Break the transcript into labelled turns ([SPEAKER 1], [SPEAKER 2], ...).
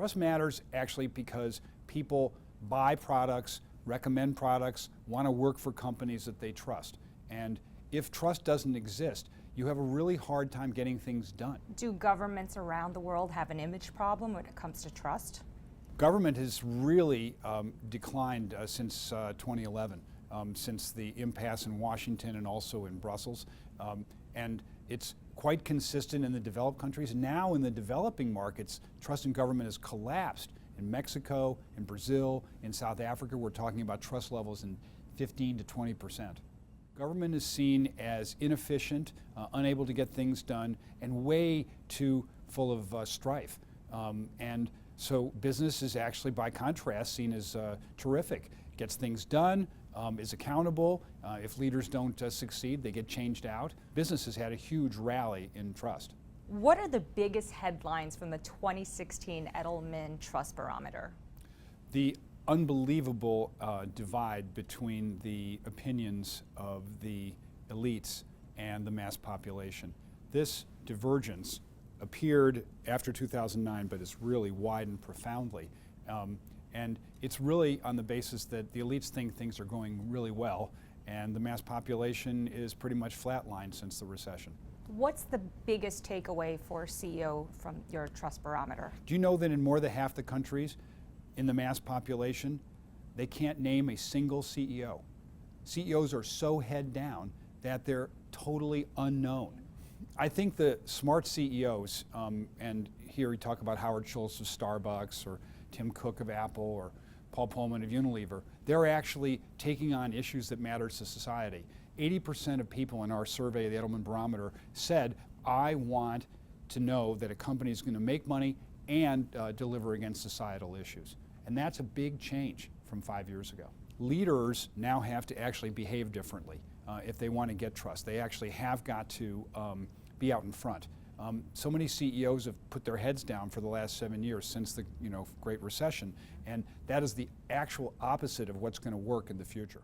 [SPEAKER 1] Trust matters actually because people buy products, recommend products, want to work for companies that they trust. And if trust doesn't exist, you have a really hard time getting things done.
[SPEAKER 2] Do governments around the world have an image problem when it comes to trust?
[SPEAKER 1] Government has really declined since 2011, since the impasse in Washington and also in Brussels. And it's quite consistent in the developed countries. Now in the developing markets, trust in government has collapsed. In Mexico, in Brazil, in South Africa, we're talking about trust levels in 15 to 20%. Government is seen as inefficient, unable to get things done, and way too full of strife. And so business is actually, by contrast, seen as terrific. Gets things done, is accountable. If leaders don't succeed, they get changed out. Business has had a huge rally in trust.
[SPEAKER 2] What are the biggest headlines from the 2016 Edelman Trust Barometer?
[SPEAKER 1] The unbelievable divide between the opinions of the elites and the mass population. This divergence appeared after 2009, but it's really widened profoundly. And it's really on the basis that the elites think things are going really well, and the mass population is pretty much flatlined since the recession.
[SPEAKER 2] What's the biggest takeaway for a CEO from your trust barometer?
[SPEAKER 1] Do you know that in more than half the countries in the mass population, they can't name a single CEO? CEOs are so head down that they're totally unknown. I think the smart CEOs, and here we talk about Howard Schultz of Starbucks or Tim Cook of Apple or Paul Pullman of Unilever, they're actually taking on issues that matter to society. 80% of people in our survey of the Edelman Barometer said, I want to know that a company is going to make money and deliver against societal issues. And that's a big change from 5 years ago. Leaders now have to actually behave differently if they want to get trust. They actually have got to be out in front. So many CEOs have put their heads down for the last 7 years since the Great Recession, and that is the actual opposite of what's going to work in the future.